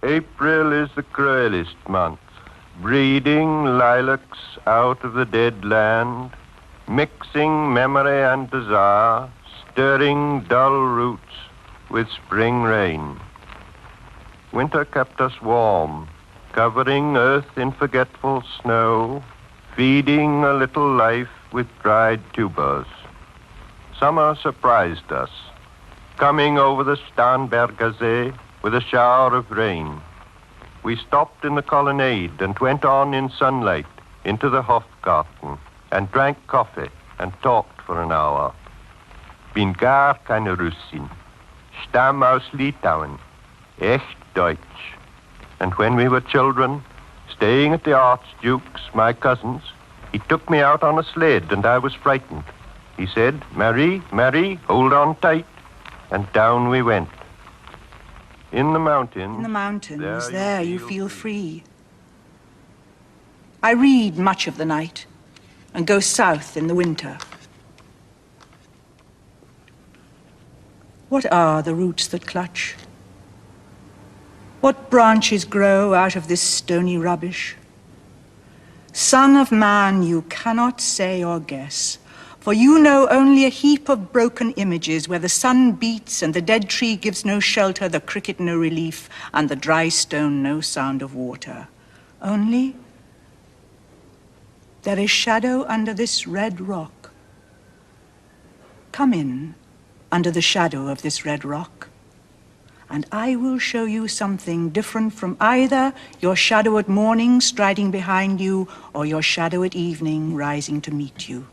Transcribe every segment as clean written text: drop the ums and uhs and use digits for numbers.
April is the cruelest month, breeding lilacs out of the dead land, mixing memory and desire, stirring dull roots with spring rain. Winter kept us warm, covering earth in forgetful snow, feeding a little life with dried tubers. Summer surprised us, coming over the Starnberger See with a shower of rain. We stopped in the colonnade and went on in sunlight into the Hofgarten and drank coffee and talked for an hour. Bin gar keine Russin, Stamm aus Litauen, echt Deutsch. And when we were children, staying at the Archduke's, my cousin's, he took me out on a sled and I was frightened. He said, Marie, Marie, hold on tight. And down we went. In the mountains, there you feel free. I read much of the night and go south in the winter. What are the roots that clutch? What branches grow out of this stony rubbish? Son of man, you cannot say or guess, for you know only a heap of broken images where the sun beats and the dead tree gives no shelter, the cricket no relief, and the dry stone no sound of water. Only there is shadow under this red rock. Come in under the shadow of this red rock, and I will show you something different from either your shadow at morning striding behind you or your shadow at evening rising to meet you.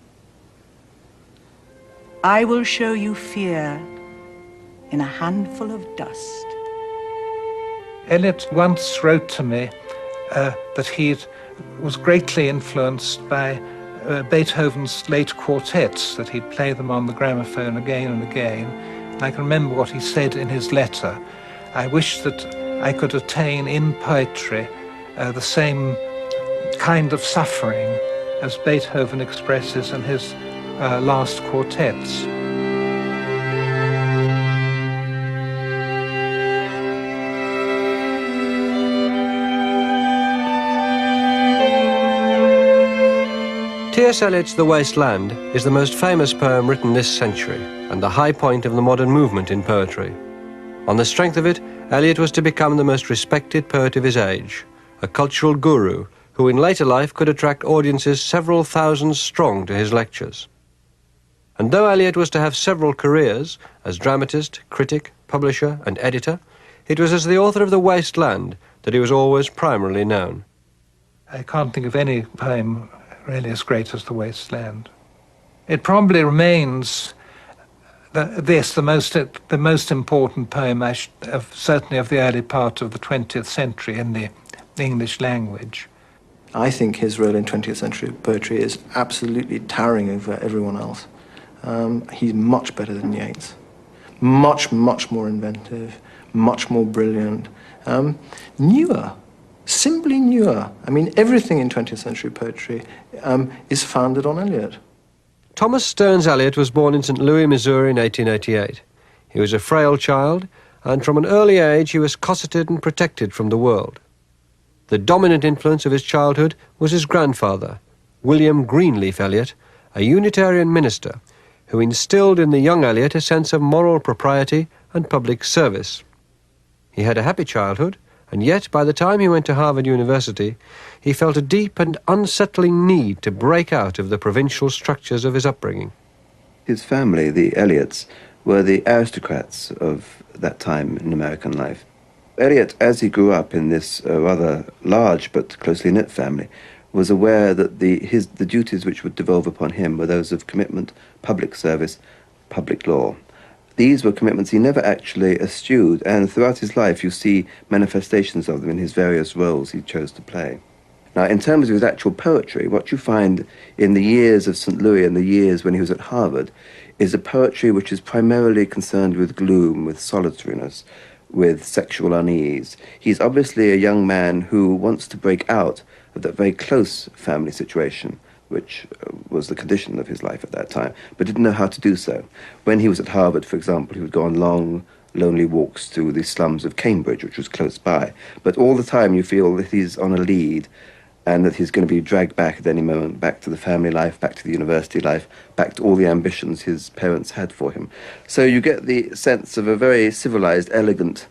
I will show you fear in a handful of dust. Eliot once wrote to me that he was greatly influenced by Beethoven's late quartets, that he'd play them on the gramophone again and again. And I can remember what he said in his letter. I wish that I could attain in poetry the same kind of suffering as Beethoven expresses in his last quartets. T.S. Eliot's The Waste Land is the most famous poem written this century and the high point of the modern movement in poetry. On the strength of it, Eliot was to become the most respected poet of his age, a cultural guru who in later life could attract audiences several thousands strong to his lectures. And though Eliot was to have several careers as dramatist, critic, publisher and editor, it was as the author of The Waste Land that he was always primarily known. I can't think of any poem really as great as The Waste Land. It probably remains the most important poem, certainly of the early part of the 20th century in the English language. I think his role in 20th century poetry is absolutely towering over everyone else. He's much better than Yeats. Much, much more inventive, much more brilliant, newer. Simply newer. I mean, everything in 20th century poetry is founded on Eliot. Thomas Stearns Eliot was born in St. Louis, Missouri in 1888. He was a frail child, and from an early age he was cosseted and protected from the world. The dominant influence of his childhood was his grandfather, William Greenleaf Eliot, a Unitarian minister, who instilled in the young Eliot a sense of moral propriety and public service. He had a happy childhood, and yet, by the time he went to Harvard University, he felt a deep and unsettling need to break out of the provincial structures of his upbringing. His family, the Eliots, were the aristocrats of that time in American life. Eliot, as he grew up in this rather large but closely knit family, was aware that the duties which would devolve upon him were those of commitment, public service, public law. These were commitments he never actually eschewed, and throughout his life you see manifestations of them in his various roles he chose to play. Now, in terms of his actual poetry, what you find in the years of St. Louis and the years when he was at Harvard is a poetry which is primarily concerned with gloom, with solitariness, with sexual unease. He's obviously a young man who wants to break out of that very close family situation, which was the condition of his life at that time, but didn't know how to do so. When he was at Harvard, for example, he would go on long, lonely walks through the slums of Cambridge, which was close by. But all the time you feel that he's on a lead and that he's going to be dragged back at any moment, back to the family life, back to the university life, back to all the ambitions his parents had for him. So you get the sense of a very civilized, elegant,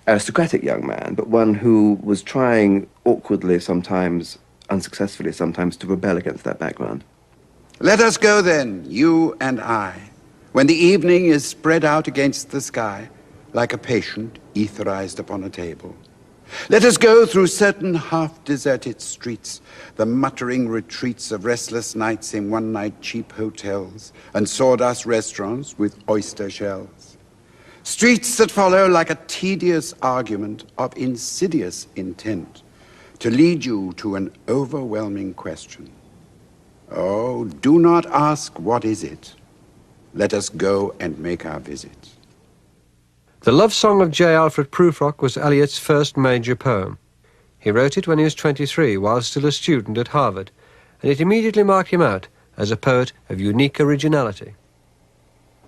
aristocratic young man, but one who was trying awkwardly, sometimes unsuccessfully, sometimes to rebel against that background. Let us go then, you and I, when the evening is spread out against the sky, like a patient etherized upon a table. Let us go through certain half-deserted streets, the muttering retreats of restless nights in one-night cheap hotels and sawdust restaurants with oyster shells. Streets that follow like a tedious argument of insidious intent to lead you to an overwhelming question. Oh, do not ask what is it. Let us go and make our visit. The Love Song of J. Alfred Prufrock was Eliot's first major poem. He wrote it when he was 23, while still a student at Harvard, and it immediately marked him out as a poet of unique originality.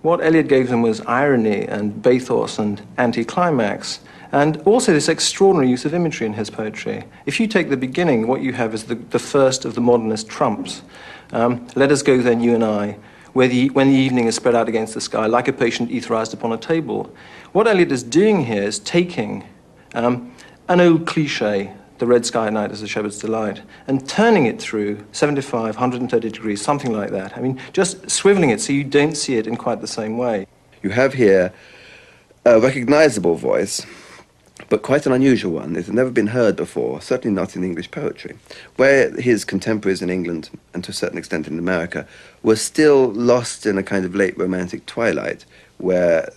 What Eliot gave them was irony and bathos and anticlimax, and also this extraordinary use of imagery in his poetry. If you take the beginning, what you have is the first of the modernist trumps. Let us go then, you and I, when the evening is spread out against the sky, like a patient etherized upon a table. What Eliot is doing here is taking an old cliche, the red sky at night is a shepherd's delight, and turning it through 75, 130 degrees, something like that. I mean, just swiveling it so you don't see it in quite the same way. You have here a recognizable voice, but quite an unusual one. It had never been heard before, certainly not in English poetry, where his contemporaries in England, and to a certain extent in America, were still lost in a kind of late romantic twilight, where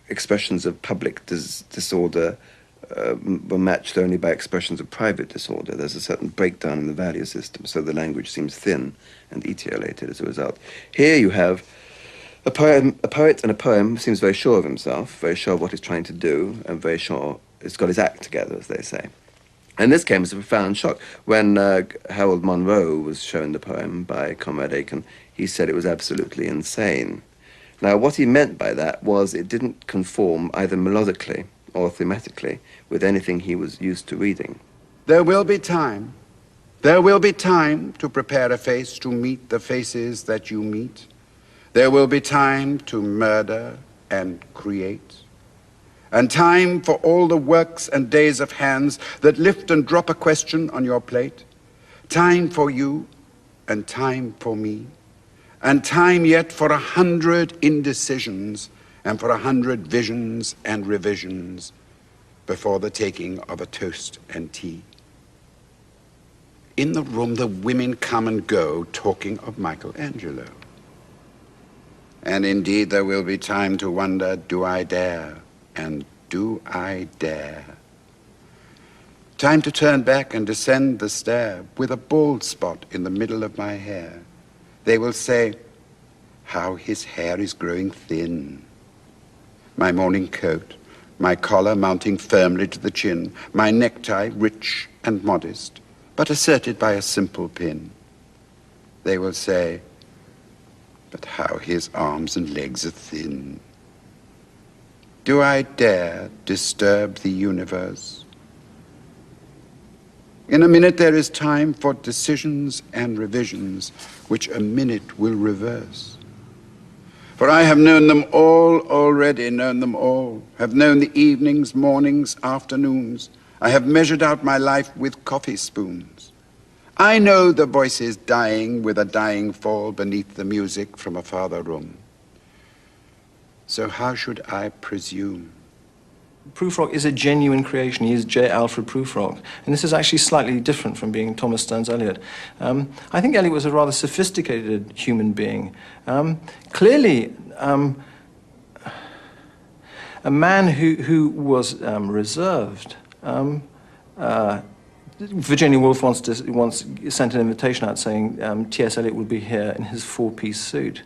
expressions of public disorder were matched only by expressions of private disorder. There's a certain breakdown in the value system, so the language seems thin and etiolated as a result. Here you have a poet and a poem seems very sure of himself, very sure of what he's trying to do, and very sure it's got his act together, as they say. And this came as a profound shock. When Harold Monroe was shown the poem by Comrade Aiken, he said it was absolutely insane. Now, what he meant by that was it didn't conform either melodically or thematically with anything he was used to reading. There will be time. There will be time to prepare a face to meet the faces that you meet. There will be time to murder and create. And time for all the works and days of hands that lift and drop a question on your plate. Time for you and time for me. And time yet for 100 indecisions and for 100 visions and revisions before the taking of a toast and tea. In the room the women come and go talking of Michelangelo. And indeed there will be time to wonder, do I dare? And do I dare? Time to turn back and descend the stair with a bald spot in the middle of my hair. They will say, how his hair is growing thin. My morning coat, my collar mounting firmly to the chin, my necktie rich and modest, but asserted by a simple pin. They will say, but how his arms and legs are thin. Do I dare disturb the universe? In a minute there is time for decisions and revisions, which a minute will reverse. For I have known them all already, known them all, have known the evenings, mornings, afternoons. I have measured out my life with coffee spoons. I know the voices dying with a dying fall beneath the music from a farther room. So how should I presume? Prufrock is a genuine creation. He is J. Alfred Prufrock. And this is actually slightly different from being Thomas Stearns Eliot. I think Eliot was a rather sophisticated human being. Clearly, a man who was reserved. Virginia Woolf once sent an invitation out saying T.S. Eliot would be here in his four-piece suit.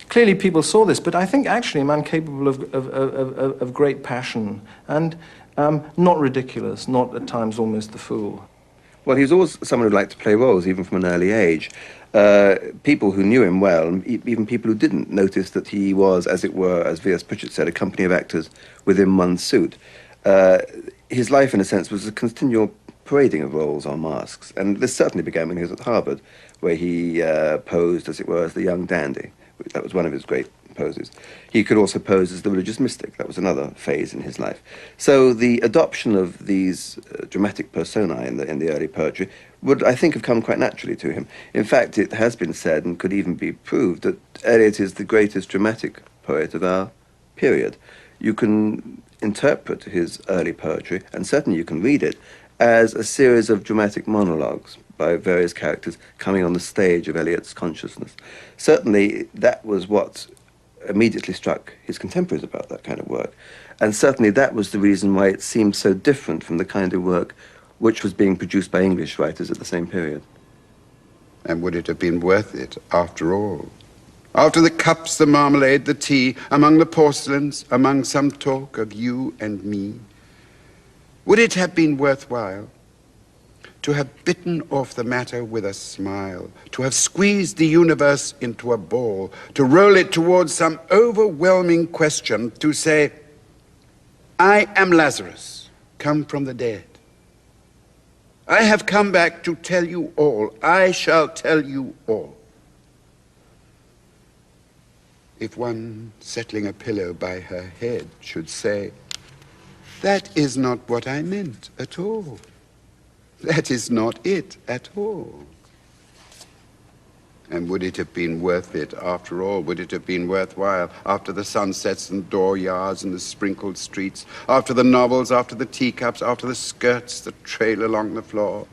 Clearly people saw this, but I think actually a man capable of great passion and not ridiculous, not at times almost the fool. Well, he was always someone who liked to play roles, even from an early age. People who knew him well, and even people who didn't, noticed that he was, as it were, as V.S. Pritchett said, a company of actors within one suit. His life, in a sense, was a continual parading of roles on masks, and this certainly began when he was at Harvard, where he posed, as it were, as the young dandy. That was one of his great poses. He could also pose as the religious mystic. That was another phase in his life. So the adoption of these dramatic personae in the early poetry would, I think, have come quite naturally to him. In fact, it has been said, and could even be proved, that Eliot is the greatest dramatic poet of our period. You can interpret his early poetry, and certainly you can read it, as a series of dramatic monologues by various characters coming on the stage of Eliot's consciousness. Certainly, that was what immediately struck his contemporaries about that kind of work. And certainly that was the reason why it seemed so different from the kind of work which was being produced by English writers at the same period. And would it have been worth it, after all? After the cups, the marmalade, the tea, among the porcelains, among some talk of you and me, would it have been worthwhile to have bitten off the matter with a smile, to have squeezed the universe into a ball, to roll it towards some overwhelming question, to say, I am Lazarus, come from the dead. I have come back to tell you all. I shall tell you all. If one settling a pillow by her head should say, that is not what I meant at all. That is not it at all. And would it have been worth it after all? Would it have been worthwhile after the sunsets and dooryards and the sprinkled streets, after the novels, after the teacups, after the skirts that trail along the floor?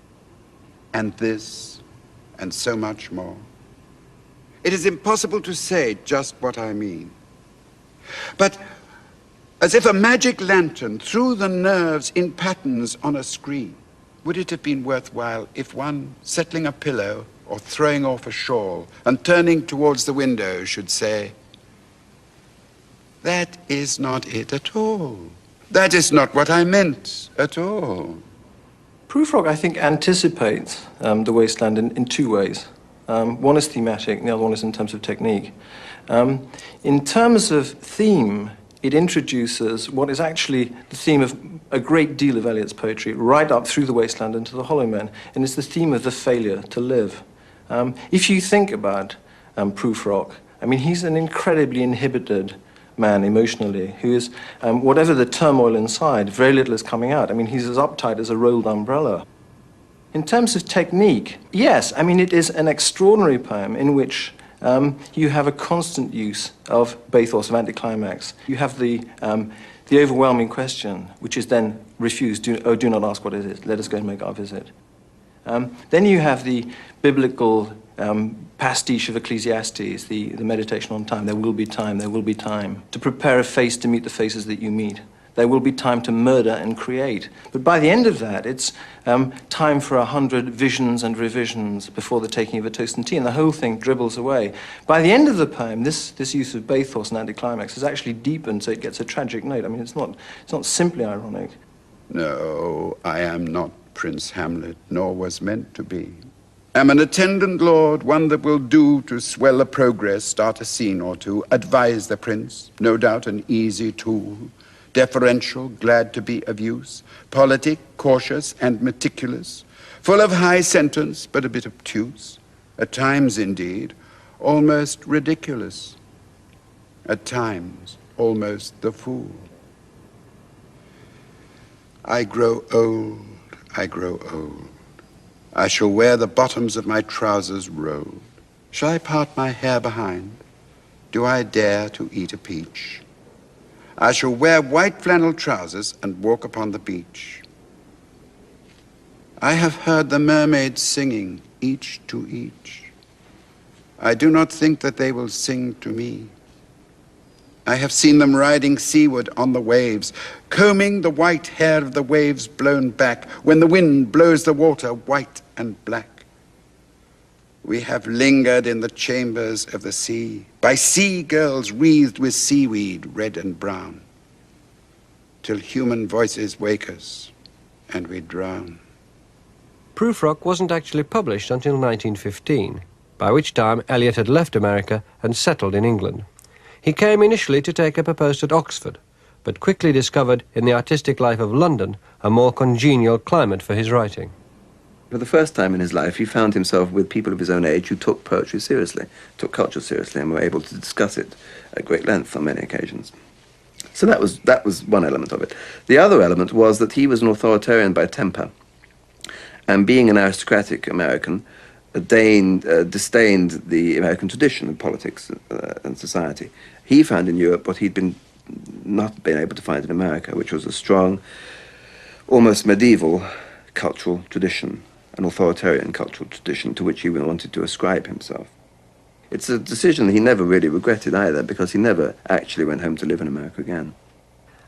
And this, and so much more. It is impossible to say just what I mean. But as if a magic lantern threw the nerves in patterns on a screen, would it have been worthwhile if one, settling a pillow or throwing off a shawl and turning towards the window should say, that is not it at all. That is not what I meant at all. Prufrock, I think, anticipates The Wasteland in two ways. One is thematic, and the other one is in terms of technique. In terms of theme, it introduces what is actually the theme of a great deal of Eliot's poetry, right up through The Wasteland into The Hollow Men, and it's the theme of the failure to live. If you think about Prufrock, I mean, he's an incredibly inhibited man emotionally, who is, whatever the turmoil inside, very little is coming out. I mean, he's as uptight as a rolled umbrella. In terms of technique, yes, I mean, it is an extraordinary poem in which you have a constant use of bathos, of anticlimax. You have the overwhelming question, which is then refused. Do not ask what it is. Let us go and make our visit. Then you have the biblical pastiche of Ecclesiastes, the meditation on time. There will be time, there will be time. To prepare a face to meet the faces that you meet. There will be time to murder and create. But by the end of that, it's time for 100 visions and revisions before the taking of a toast and tea, and the whole thing dribbles away. By the end of the poem, this use of bathos and anticlimax is actually deepened, so it gets a tragic note. I mean, it's not simply ironic. No, I am not Prince Hamlet, nor was meant to be. Am an attendant lord, one that will do to swell a progress, start a scene or two, advise the prince, no doubt an easy tool. Deferential, glad to be of use, politic, cautious, and meticulous, full of high sentence, but a bit obtuse, at times, indeed, almost ridiculous, at times, almost the fool. I grow old, I grow old. I shall wear the bottoms of my trousers rolled. Shall I part my hair behind? Do I dare to eat a peach? I shall wear white flannel trousers and walk upon the beach. I have heard the mermaids singing, each to each. I do not think that they will sing to me. I have seen them riding seaward on the waves, combing the white hair of the waves blown back, when the wind blows the water white and black. We have lingered in the chambers of the sea, by sea girls wreathed with seaweed, red and brown, till human voices wake us and we drown. Prufrock wasn't actually published until 1915, by which time Eliot had left America and settled in England. He came initially to take up a post at Oxford, but quickly discovered in the artistic life of London a more congenial climate for his writing. For the first time in his life, he found himself with people of his own age who took poetry seriously, took culture seriously, and were able to discuss it at great length on many occasions. So that was one element of it. The other element was that he was an authoritarian by temper, and being an aristocratic American, disdained the American tradition of politics and society. He found in Europe what he'd not been able to find in America, which was a strong, almost medieval cultural tradition, an authoritarian cultural tradition to which he wanted to ascribe himself. It's a decision he never really regretted either, because he never actually went home to live in America again.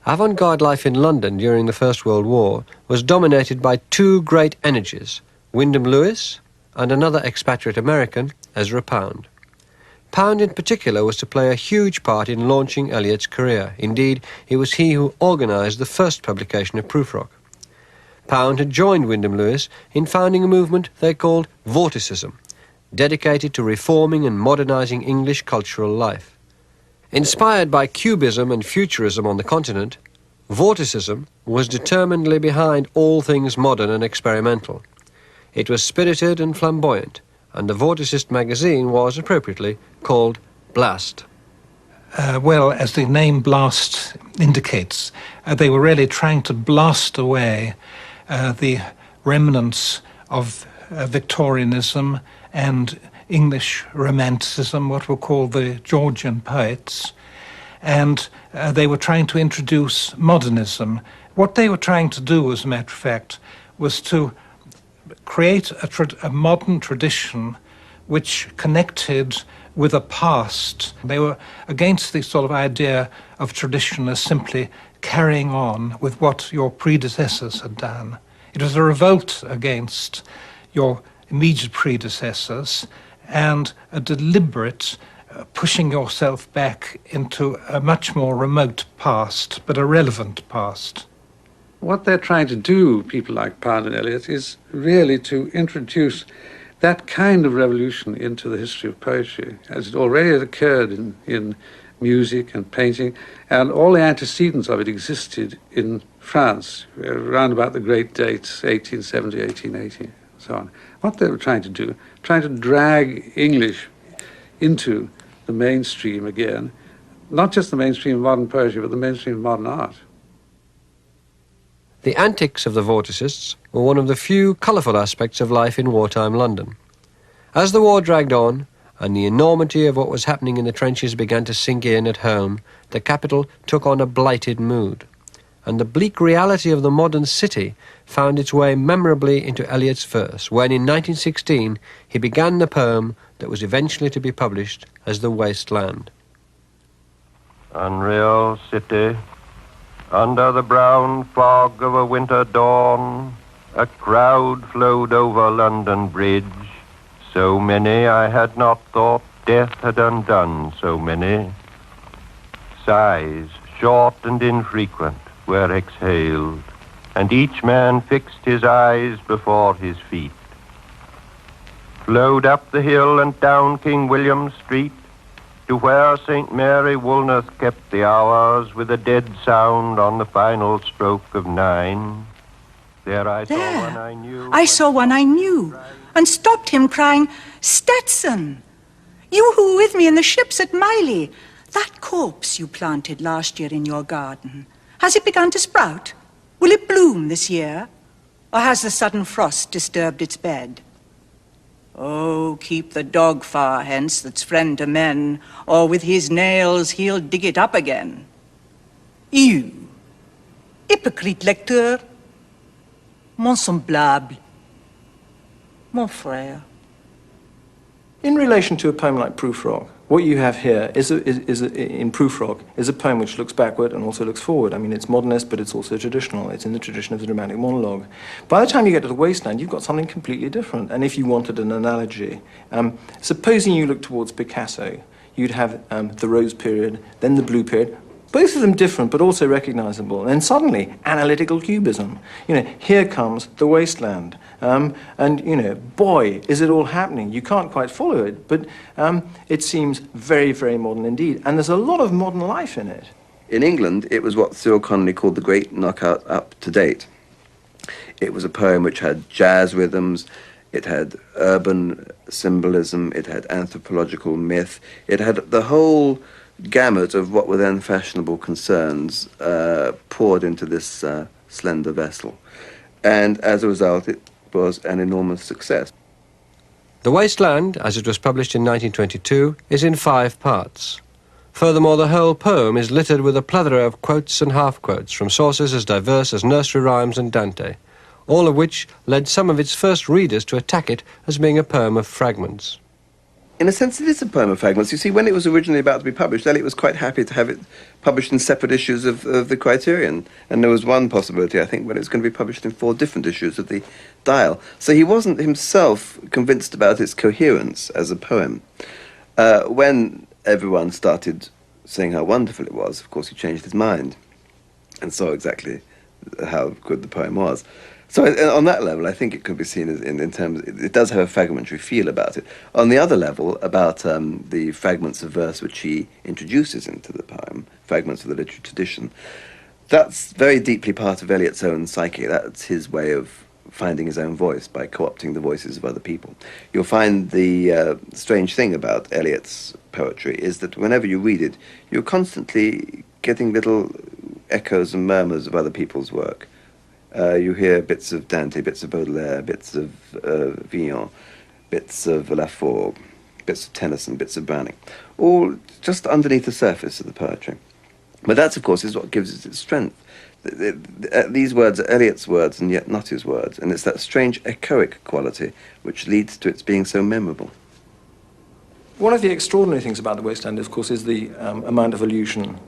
Avant-garde life in London during the First World War was dominated by two great energies, Wyndham Lewis and another expatriate American, Ezra Pound. Pound in particular was to play a huge part in launching Eliot's career. Indeed, it was he who organised the first publication of Prufrock. Pound had joined Wyndham Lewis in founding a movement they called Vorticism, dedicated to reforming and modernising English cultural life. Inspired by Cubism and Futurism on the continent, Vorticism was determinedly behind all things modern and experimental. It was spirited and flamboyant, and the Vorticist magazine was, appropriately, called Blast. Well, as the name Blast indicates, they were really trying to blast away the remnants of Victorianism and English Romanticism, what we'll call the Georgian poets, and they were trying to introduce modernism. What they were trying to do, as a matter of fact, was to create a modern tradition which connected with a past. They were against the sort of idea of tradition as simply carrying on with what your predecessors had done. It was a revolt against your immediate predecessors and a deliberate pushing yourself back into a much more remote past, but a relevant past. What they're trying to do, people like Pound and Eliot, is really to introduce that kind of revolution into the history of poetry, as it already had occurred in music and painting, and all the antecedents of it existed in France, around about the great dates, 1870, 1880, and so on. What they were trying to do, trying to drag English into the mainstream again, not just the mainstream of modern poetry, but the mainstream of modern art. The antics of the Vorticists were one of the few colourful aspects of life in wartime London. As the war dragged on, and the enormity of what was happening in the trenches began to sink in at home, the capital took on a blighted mood. And the bleak reality of the modern city found its way memorably into Eliot's verse, when in 1916 he began the poem that was eventually to be published as The Waste Land. Unreal city, under the brown fog of a winter dawn, a crowd flowed over London Bridge. So many I had not thought death had undone so many. Sighs, short and infrequent, were exhaled, and each man fixed his eyes before his feet. Flowed up the hill and down King William Street, to where St. Mary Woolnoth kept the hours with a dead sound on the final stroke of 9. There I saw one I knew. I saw one I knew, and stopped him crying, "Stetson, you who were with me in the ships at Miley, that corpse you planted last year in your garden, has it begun to sprout? Will it bloom this year? Or has the sudden frost disturbed its bed? Oh, keep the dog far hence that's friend to men, or with his nails he'll dig it up again. You, hypocrite lecteur, mon semblable, mon frère." In relation to a poem like Prufrock, what you have here in Prufrock is a poem which looks backward and also looks forward. I mean, it's modernist, but it's also traditional. It's in the tradition of the dramatic monologue. By the time you get to The Wasteland, you've got something completely different. And if you wanted an analogy, supposing you look towards Picasso, you'd have the Rose period, then the Blue period, Both of them different, but also recognizable. And then suddenly, analytical cubism. Here comes The Wasteland. And, boy, is it all happening. You can't quite follow it, but it seems very, very modern indeed. And there's a lot of modern life in it. In England, it was what Cyril Connolly called the great knockout up to date. It was a poem which had jazz rhythms, it had urban symbolism, it had anthropological myth, it had the whole gamut of what were then fashionable concerns poured into this slender vessel. And as a result, it was an enormous success. The Wasteland, as it was published in 1922, is in 5 parts. Furthermore, the whole poem is littered with a plethora of quotes and half-quotes from sources as diverse as nursery rhymes and Dante, all of which led some of its first readers to attack it as being a poem of fragments. In a sense, it is a poem of fragments. You see, when it was originally about to be published, Eliot was quite happy to have it published in separate issues of the Criterion. And there was one possibility, I think, when it was going to be published in 4 different issues of the Dial. So he wasn't himself convinced about its coherence as a poem. When everyone started saying how wonderful it was, of course, he changed his mind and saw exactly how good the poem was. So on that level, I think it could be seen as in terms, it does have a fragmentary feel about it. On the other level, about the fragments of verse which he introduces into the poem, fragments of the literary tradition, that's very deeply part of Eliot's own psyche. That's his way of finding his own voice by co-opting the voices of other people. You'll find the strange thing about Eliot's poetry is that whenever you read it, you're constantly getting little echoes and murmurs of other people's work. You hear bits of Dante, bits of Baudelaire, bits of Villon, bits of Lafort, bits of Tennyson, bits of Browning, all just underneath the surface of the poetry. But that, of course, is what gives it its strength. These words are Eliot's words and yet not his words, and it's that strange echoic quality which leads to its being so memorable. One of the extraordinary things about The Wasteland, of course, is the amount of allusion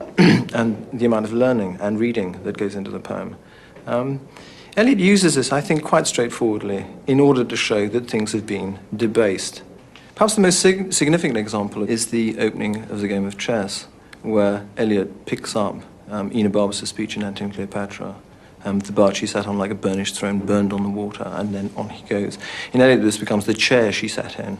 and the amount of learning and reading that goes into the poem. Eliot uses this, I think, quite straightforwardly in order to show that things have been debased. Perhaps the most significant example is the opening of the game of chess, where Eliot picks up Enid Barbus' speech in Antony and Cleopatra. The barge she sat on like a burnished throne burned on the water, and then on he goes. In Eliot, this becomes the chair she sat in,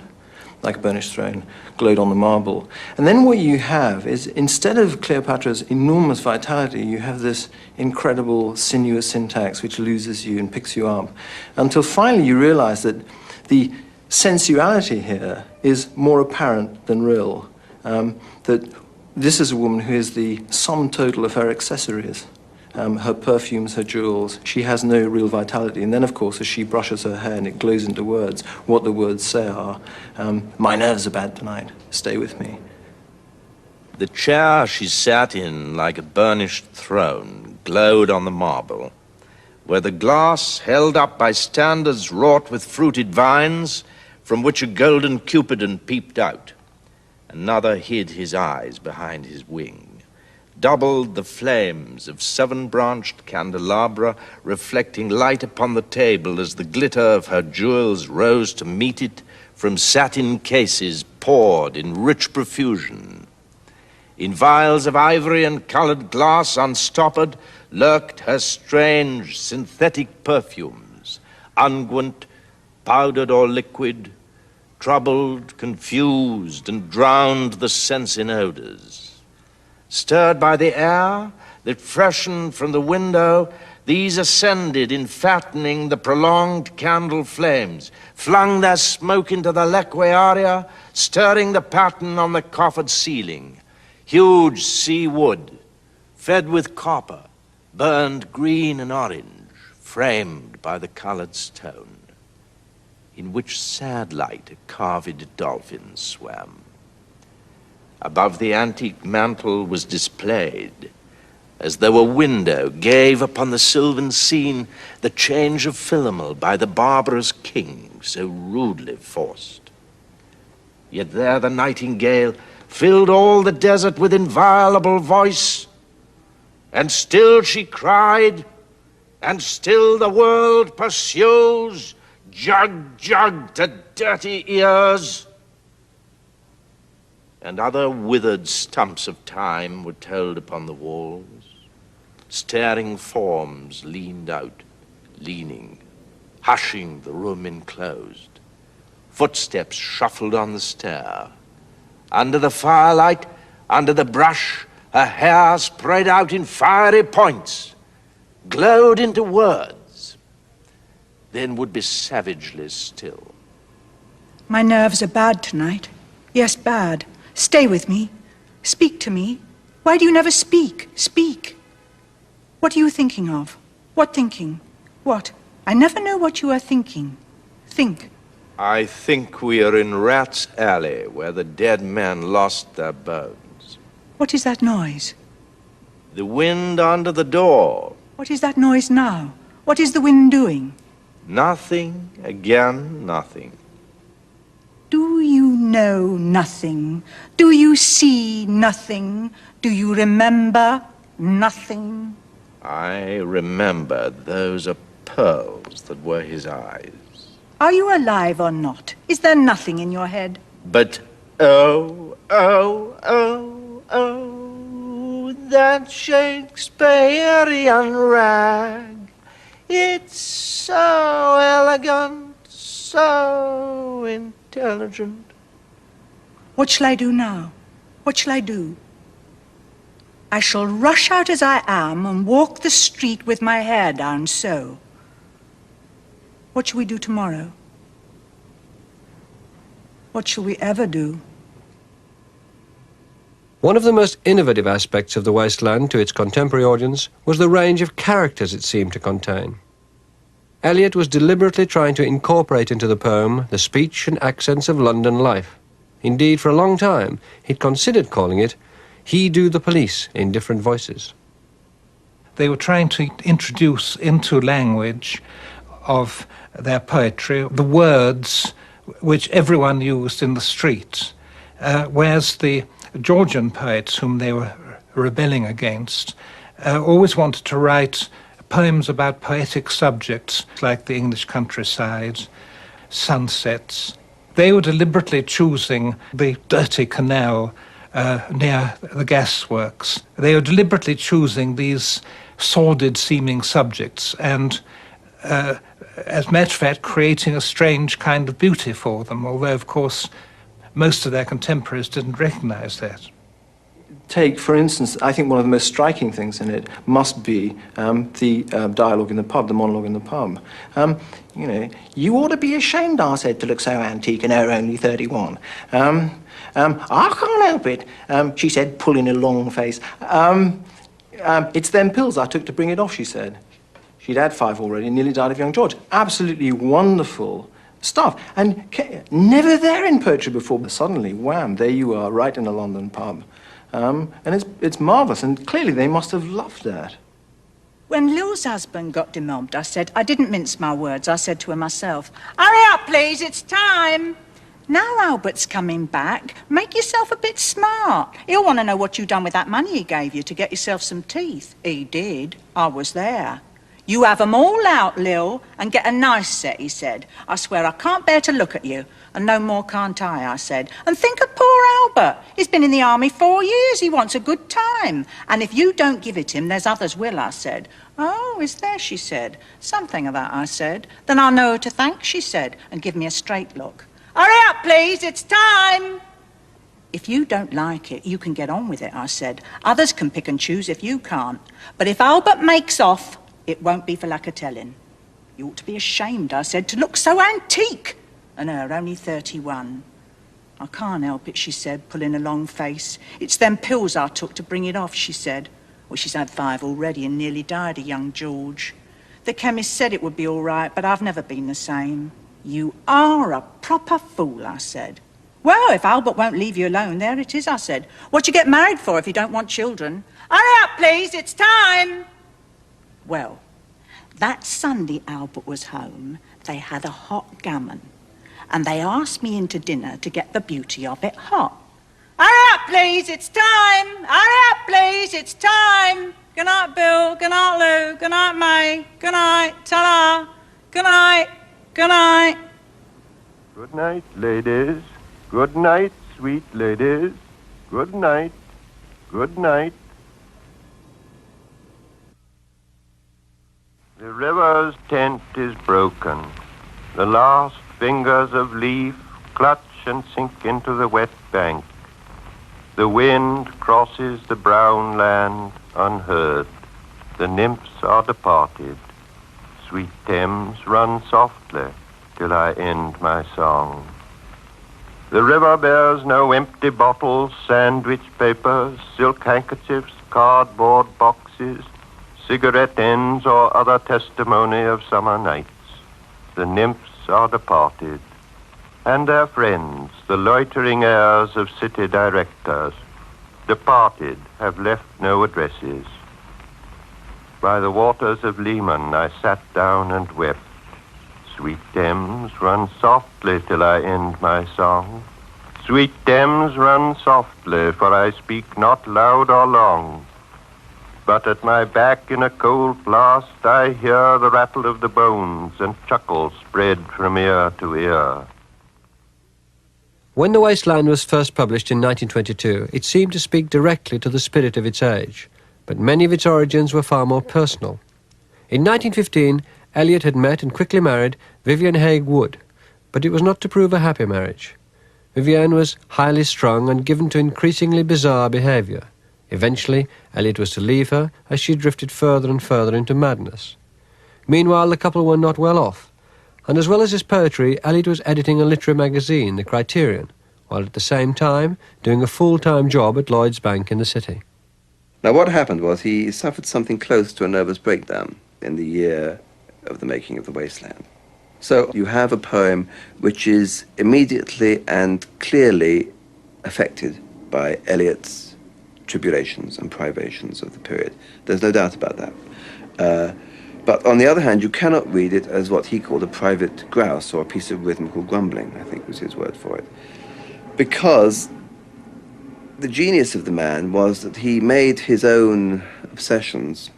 like a burnished throne, glowed on the marble. And then what you have is, instead of Cleopatra's enormous vitality, you have this incredible sinuous syntax which loses you and picks you up, until finally you realize that the sensuality here is more apparent than real, that this is a woman who is the sum total of her accessories. Her perfumes, her jewels, she has no real vitality. And then, of course, as she brushes her hair and it glows into words, what the words say are, my nerves are bad tonight, stay with me. The chair she sat in like a burnished throne glowed on the marble, where the glass held up by standards wrought with fruited vines, from which a golden cupidon peeped out. Another hid his eyes behind his wing. Doubled the flames of 7-branched candelabra, reflecting light upon the table as the glitter of her jewels rose to meet it from satin cases poured in rich profusion. In vials of ivory and colored glass unstoppered lurked her strange synthetic perfumes, unguent, powdered or liquid, troubled, confused, and drowned the sense in odors. Stirred by the air that freshened from the window, these ascended in fattening the prolonged candle flames, flung their smoke into the lequearia, stirring the pattern on the coffered ceiling. Huge sea wood, fed with copper, burned green and orange, framed by the colored stone, in which sad light a carved dolphin swam. Above the antique mantle was displayed, as though a window gave upon the sylvan scene, the change of Philomel by the barbarous king so rudely forced. Yet there the nightingale filled all the desert with inviolable voice, and still she cried, and still the world pursues, jug, jug to dirty ears. and other withered stumps of time were told upon the walls. Staring forms leaned out, leaning, hushing the room enclosed. Footsteps shuffled on the stair. Under the firelight, under the brush, her hair spread out in fiery points, glowed into words, then would be savagely still. My nerves are bad tonight. Yes, bad. Stay with me. Speak to me. Why do you never speak? Speak. What are you thinking of? What thinking? What? I never know what you are thinking. Think. I think we are in Rat's Alley, where the dead men lost their bones. What is that noise? The wind under the door. What is that noise now? What is the wind doing? Nothing, again, nothing. Do you know nothing? Do you see nothing? Do you remember nothing? I remember those are pearls that were his eyes. Are you alive or not? Is there nothing in your head? But oh, oh, oh, oh, that Shakespearean rag. It's so elegant, so intelligent. What shall I do now? What shall I do? I shall rush out as I am and walk the street with my hair down so. What shall we do tomorrow? What shall we ever do? One of the most innovative aspects of The Waste Land to its contemporary audience was the range of characters it seemed to contain. Eliot was deliberately trying to incorporate into the poem the speech and accents of London life. Indeed, for a long time, he'd considered calling it He Do the Police in different voices. They were trying to introduce into language of their poetry the words which everyone used in the streets, whereas the Georgian poets whom they were rebelling against always wanted to write poems about poetic subjects like the English countryside, sunsets. They were deliberately choosing the dirty canal near the gasworks. They were deliberately choosing these sordid-seeming subjects and, as a matter of fact, creating a strange kind of beauty for them, although, of course, most of their contemporaries didn't recognize that. Take, for instance, I think one of the most striking things in it must be the dialogue in the pub, the monologue in the pub. You know, you ought to be ashamed, I said, to look so antique and her only 31. I can't help it, she said, pulling a long face. It's them pills I took to bring it off, she said. She'd had 5 already and nearly died of young George. Absolutely wonderful stuff. And never there in poetry before, but suddenly, wham, there you are, right in a London pub. And it's marvellous, and clearly they must have loved that. When Lil's husband got demobbed, I said, I didn't mince my words, I said to her myself, hurry up, please, it's time. Now Albert's coming back, make yourself a bit smart. He'll want to know what you done with that money he gave you to get yourself some teeth. He did. I was there. You have 'em all out, Lil, and get a nice set, he said. I swear I can't bear to look at you. And no more can't I said. And think of poor Albert. He's been in the army 4 years. He wants a good time. And if you don't give it him, there's others will, I said. Oh, is there, she said. Something of that, I said. Then I'll know who to thank, she said, and give me a straight look. Hurry up, please, it's time. If you don't like it, you can get on with it, I said. Others can pick and choose if you can't. But if Albert makes off, it won't be for lack of telling. You ought to be ashamed, I said, to look so antique. And her only 31. I can't help it, she said, pulling a long face. It's them pills I took to bring it off, she said. Well, she's had 5 already and nearly died of young George. The chemist said it would be all right, but I've never been the same. You are a proper fool, I said. Well, if Albert won't leave you alone, there it is, I said. What you get married for if you don't want children? Hurry up, please, it's time. Well, that Sunday Albert was home, they had a hot gammon. And they asked me in to dinner to get the beauty of it hot. Hurry up, please, it's time. Hurry up, please, it's time. Good night, Bill. Good night, Lou. Good night, May. Good night, ta-ra. Good night. Good night. Good night, ladies. Good night, sweet ladies. Good night. Good night. The river's tent is broken. The last fingers of leaf clutch and sink into the wet bank. The wind crosses the brown land unheard. The nymphs are departed. Sweet Thames, run softly till I end my song. The river bears no empty bottles, sandwich papers, silk handkerchiefs, cardboard boxes, cigarette ends, or other testimony of summer nights. The nymphs are departed, and their friends, the loitering heirs of city directors, departed, have left no addresses. By the waters of Leman I sat down and wept. Sweet Thames, run softly till I end my song. Sweet Thames, run softly, for I speak not loud or long. But at my back in a cold blast I hear the rattle of the bones, and chuckles spread from ear to ear. When The Waste Land was first published in 1922, it seemed to speak directly to the spirit of its age, but many of its origins were far more personal. In 1915, Eliot had met and quickly married Vivienne Haigh Wood, but it was not to prove a happy marriage. Vivienne was highly strung and given to increasingly bizarre behaviour. Eventually, Eliot was to leave her as she drifted further and further into madness. Meanwhile, the couple were not well off, and as well as his poetry, Eliot was editing a literary magazine, The Criterion, while at the same time doing a full-time job at Lloyd's Bank in the city. Now, what happened was he suffered something close to a nervous breakdown in the year of the making of The Waste Land. So you have a poem which is immediately and clearly affected by Eliot's tribulations and privations of the period. There's no doubt about that. But on the other hand, you cannot read it as what he called a private grouse or a piece of rhythmical grumbling, I think was his word for it. Because the genius of the man was that he made his own obsessions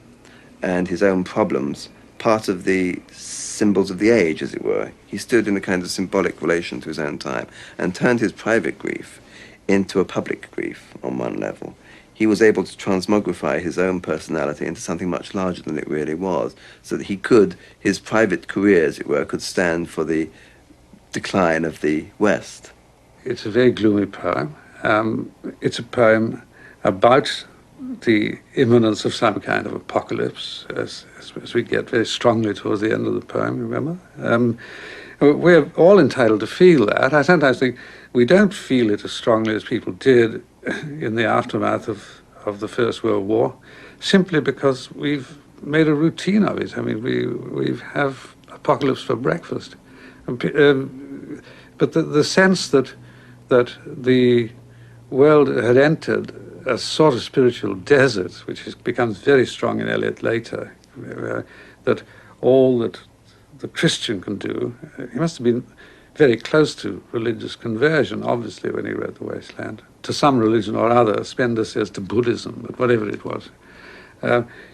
and his own problems part of the symbols of the age, as it were. He stood in a kind of symbolic relation to his own time and turned his private grief into a public grief on one level. He was able to transmogrify his own personality into something much larger than it really was, so that he could, his private career, as it were, could stand for the decline of the West. It's a very gloomy poem. It's a poem about the imminence of some kind of apocalypse, as we get very strongly towards the end of the poem, remember? We're all entitled to feel that. I sometimes think we don't feel it as strongly as people did in the aftermath of the First World War, simply because we've made a routine of it. I mean, we have apocalypse for breakfast. But the sense that the world had entered a sort of spiritual desert, which becomes very strong in Eliot later, that all that the Christian can do, he must have been very close to religious conversion, obviously, when he wrote The Waste Land. To some religion or other, Spender says to Buddhism, but whatever it was.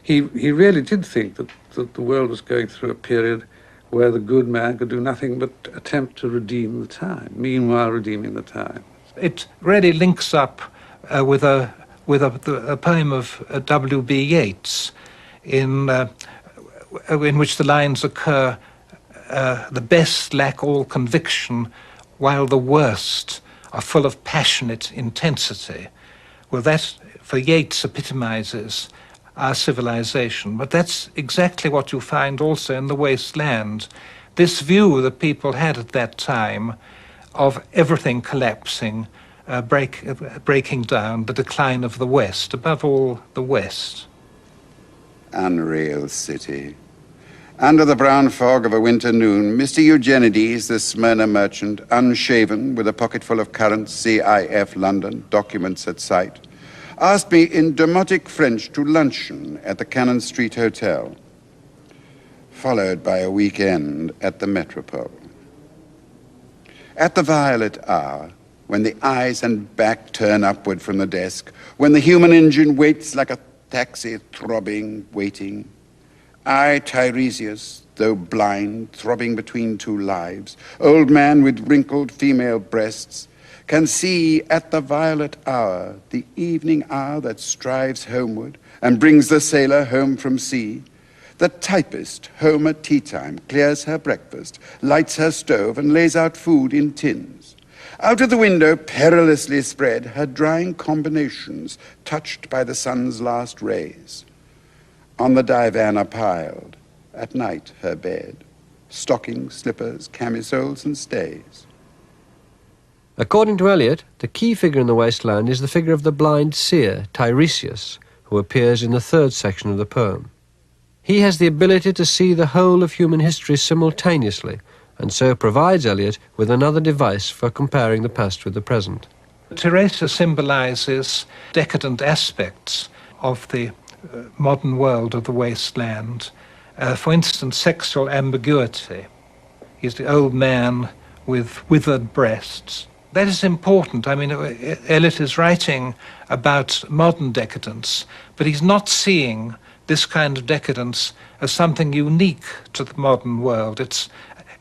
He really did think that the world was going through a period where the good man could do nothing but attempt to redeem the time, meanwhile redeeming the time. It really links up with a poem of W.B. Yeats, in which the lines occur, the best lack all conviction, while the worst are full of passionate intensity. Well, that, for Yeats, epitomizes our civilization, but that's exactly what you find also in The Waste Land. This view that people had at that time of everything collapsing, breaking down, the decline of the West, above all the West. Unreal city. Under the brown fog of a winter noon, Mr. Eugenides, the Smyrna merchant, unshaven, with a pocket full of current CIF London documents at sight, asked me in demotic French to luncheon at the Cannon Street Hotel, followed by a weekend at the Metropole. At the violet hour, when the eyes and back turn upward from the desk, when the human engine waits like a taxi throbbing, waiting, I, Tiresias, though blind, throbbing between two lives, old man with wrinkled female breasts, can see at the violet hour, the evening hour that strives homeward and brings the sailor home from sea. The typist, home at tea time, clears her breakfast, lights her stove, and lays out food in tins. Out of the window, perilously spread, her drying combinations, touched by the sun's last rays. On the divan are piled, at night her bed, stockings, slippers, camisoles, and stays. According to Eliot, the key figure in The Waste Land is the figure of the blind seer, Tiresias, who appears in the third section of the poem. He has the ability to see the whole of human history simultaneously, and so provides Eliot with another device for comparing the past with the present. Tiresias symbolizes decadent aspects of the modern world of the wasteland. For instance, sexual ambiguity. He's the old man with withered breasts. That is important. I mean, Eliot is writing about modern decadence, but he's not seeing this kind of decadence as something unique to the modern world.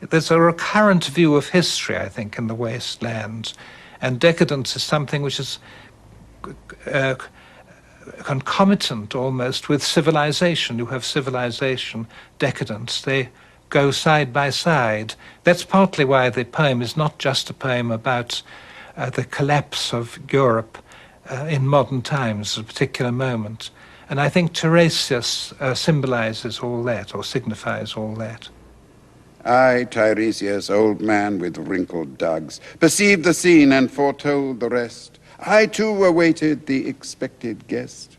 There's a recurrent view of history, I think, in The Wasteland, and decadence is something which is concomitant almost with civilization. You have civilization, decadence. They go side by side. That's partly why the poem is not just a poem about the collapse of Europe in modern times, a particular moment. And I think Tiresias symbolizes all that, or signifies all that. I, Tiresias, old man with wrinkled dugs, perceived the scene and foretold the rest. I too awaited the expected guest.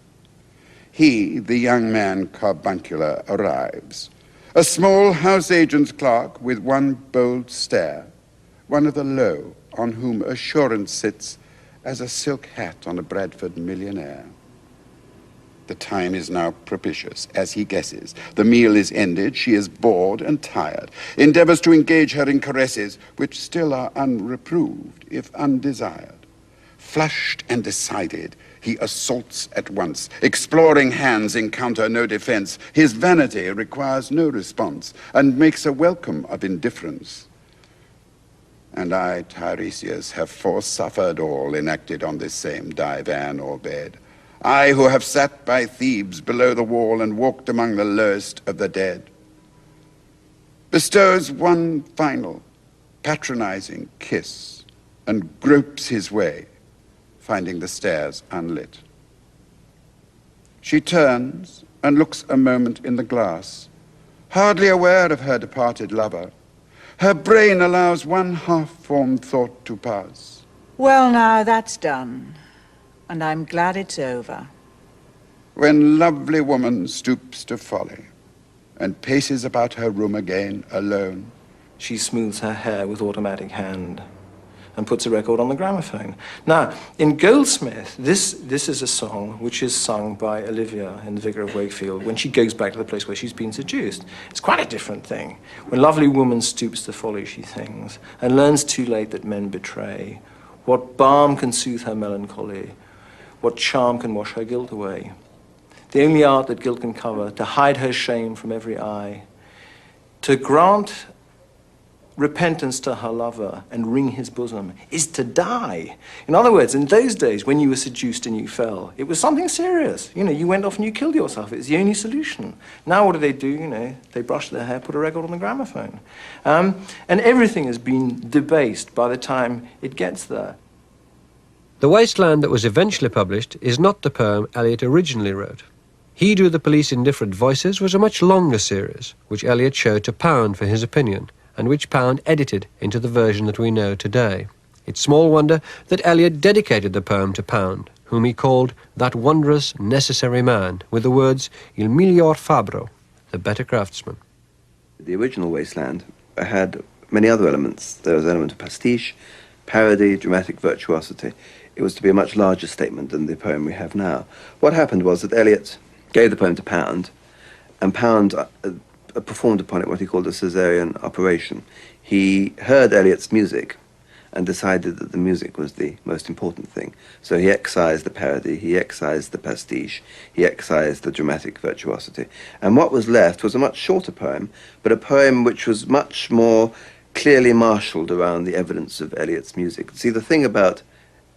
He, the young man carbuncular, arrives. A small house agent's clerk with one bold stare, one of the low, on whom assurance sits as a silk hat on a Bradford millionaire. The time is now propitious, as he guesses. The meal is ended, she is bored and tired, endeavors to engage her in caresses, which still are unreproved, if undesired. Flushed and decided, he assaults at once. Exploring hands encounter no defense. His vanity requires no response, and makes a welcome of indifference. And I, Tiresias, have forsuffered all enacted on this same divan or bed. I who have sat by Thebes below the wall and walked among the lowest of the dead. Bestows one final, patronizing kiss, and gropes his way, finding the stairs unlit. She turns and looks a moment in the glass, hardly aware of her departed lover. Her brain allows one half-formed thought to pass. Well, now that's done, and I'm glad it's over. When lovely woman stoops to folly and paces about her room again alone. She smooths her hair with automatic hand and puts a record on the gramophone. Now, in Goldsmith, this is a song which is sung by Olivia in The Vicar of Wakefield when she goes back to the place where she's been seduced. It's quite a different thing. When lovely woman stoops to folly, she sings, and learns too late that men betray. What balm can soothe her melancholy? What charm can wash her guilt away? The only art that guilt can cover, to hide her shame from every eye, to grant repentance to her lover and wring his bosom, is to die. In other words, in those days, when you were seduced and you fell, it was something serious. You know, you went off and you killed yourself. It was the only solution. Now what do? You know, they brush their hair, put a record on the gramophone. And everything has been debased by the time it gets there. The Wasteland that was eventually published is not the poem Eliot originally wrote. He Do the Police in Different Voices was a much longer series, which Eliot showed to Pound for his opinion, and which Pound edited into the version that we know today. It's small wonder that Eliot dedicated the poem to Pound, whom he called that wondrous, necessary man, with the words Il miglior fabbro, the better craftsman. The original Wasteland had many other elements. There was an element of pastiche, parody, dramatic virtuosity. It was to be a much larger statement than the poem we have now. What happened was that Eliot gave the poem to Pound, and Pound performed upon it what he called a Caesarean operation. He heard Eliot's music and decided that the music was the most important thing. So he excised the parody, he excised the pastiche, he excised the dramatic virtuosity. And what was left was a much shorter poem, but a poem which was much more clearly marshalled around the evidence of Eliot's music. See, the thing about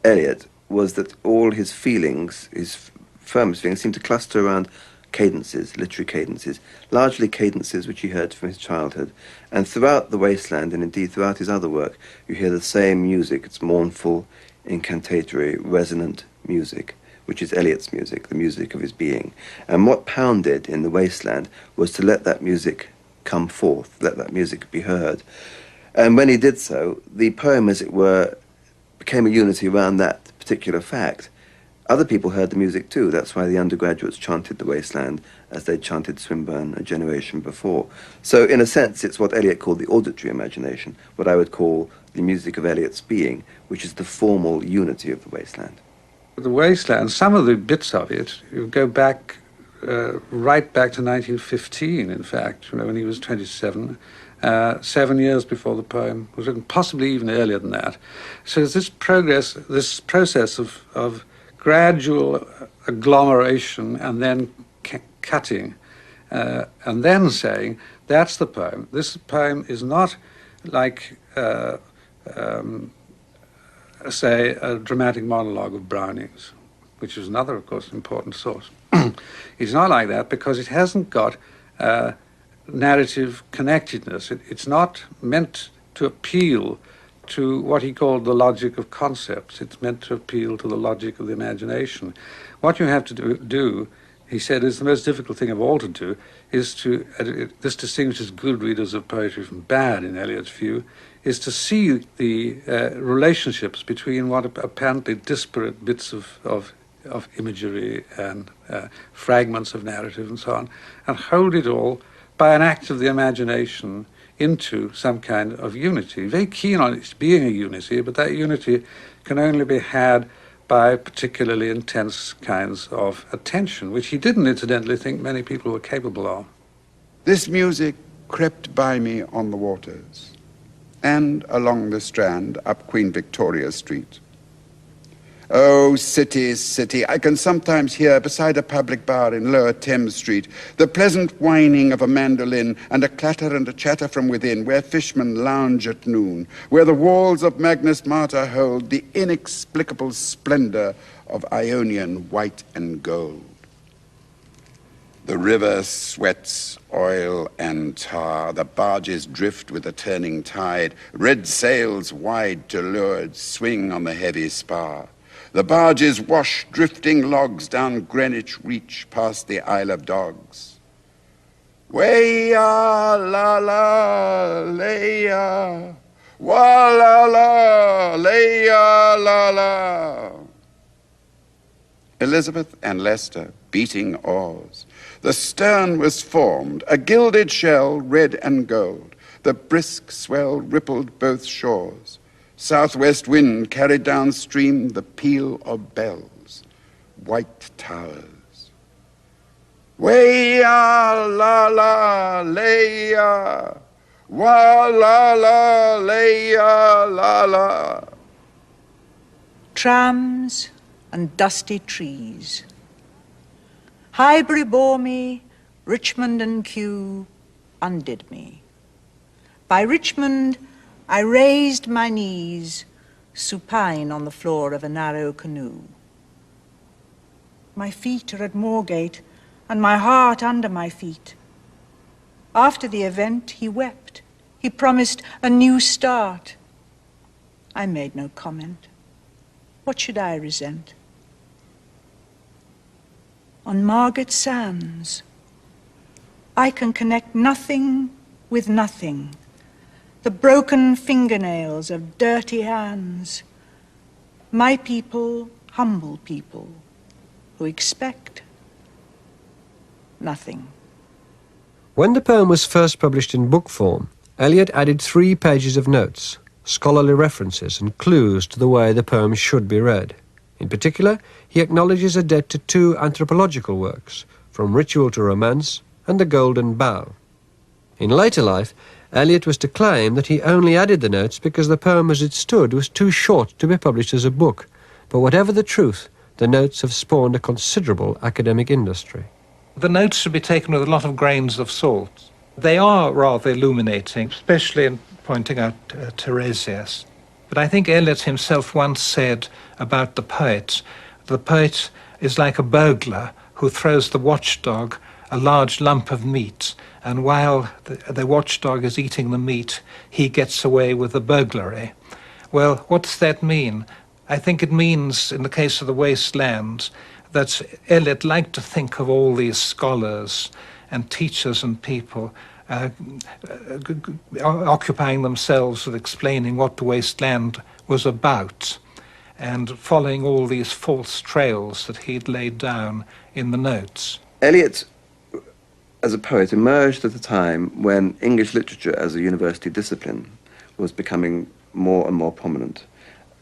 Eliot was that all his feelings, his firmest feelings, seemed to cluster around cadences, literary cadences, largely cadences which he heard from his childhood. And throughout The Wasteland, and indeed throughout his other work, you hear the same music. It's mournful, incantatory, resonant music, which is Eliot's music, the music of his being. And what Pound did in The Wasteland was to let that music come forth, let that music be heard. And when he did so, the poem, as it were, became a unity around that particular fact. Other people heard the music too. That's why the undergraduates chanted The Wasteland as they chanted Swinburne a generation before. So in a sense, it's what Eliot called the auditory imagination, what I would call the music of Eliot's being, which is the formal unity of The Wasteland. The Wasteland, some of the bits of it, you go back, right back to 1915, in fact, when he was 27, 7 years before the poem was written, possibly even earlier than that. So there's this process of gradual agglomeration and then cutting, and then saying, that's the poem. This poem is not like, say, a dramatic monologue of Browning's, which is another, of course, important source. It's not like that because it hasn't got narrative connectedness. It's not meant to appeal to what he called the logic of concepts. It's meant to appeal to the logic of the imagination. What you have to do, he said, is the most difficult thing of all to do, is to, this distinguishes good readers of poetry from bad, in Eliot's view, is to see the relationships between what apparently disparate bits of imagery and fragments of narrative and so on, and hold it all by an act of the imagination into some kind of unity. Very keen on it being a unity, but that unity can only be had by particularly intense kinds of attention, which he didn't incidentally think many people were capable of. This music crept by me on the waters and along the Strand up Queen Victoria Street. Oh, city, city, I can sometimes hear beside a public bar in Lower Thames Street the pleasant whining of a mandolin and a clatter and a chatter from within, where fishermen lounge at noon, where the walls of Magnus Martyr hold the inexplicable splendor of Ionian white and gold. The river sweats oil and tar, the barges drift with the turning tide, red sails wide to leeward swing on the heavy spar. The barges wash drifting logs down Greenwich Reach past the Isle of Dogs. Way-ya, la-la, lay-ya, wa-la-la, lay-ya, la-la. Elizabeth and Leicester beating oars. The stern was formed, a gilded shell, red and gold. The brisk swell rippled both shores. Southwest wind carried downstream the peal of bells, white towers. Way-ya, la-la, lay-ya, wa-la-la, lay-ya, la-la. Trams and dusty trees. Highbury bore me, Richmond and Kew undid me. By Richmond I raised my knees, supine on the floor of a narrow canoe. My feet are at Moorgate, and my heart under my feet. After the event, he wept. He promised a new start. I made no comment. What should I resent? On Margate Sands, I can connect nothing with nothing. The broken fingernails of dirty hands. My people, humble people, who expect nothing. When the poem was first published in book form, Eliot added 3 pages of notes, scholarly references and clues to the way the poem should be read. In particular, he acknowledges a debt to 2 anthropological works, From Ritual to Romance and The Golden Bough. In later life, Eliot was to claim that he only added the notes because the poem as it stood was too short to be published as a book. But whatever the truth, the notes have spawned a considerable academic industry. The notes should be taken with a lot of grains of salt. They are rather illuminating, especially in pointing out Tiresias. But I think Eliot himself once said about the poet is like a burglar who throws the watchdog a large lump of meat, and while the watchdog is eating the meat, he gets away with the burglary. Well, what does that mean? I think it means, in the case of The Waste Land, that Eliot liked to think of all these scholars and teachers and people occupying themselves with explaining what the waste land was about and following all these false trails that he'd laid down in the notes. Eliot, as a poet, emerged at a time when English literature as a university discipline was becoming more and more prominent,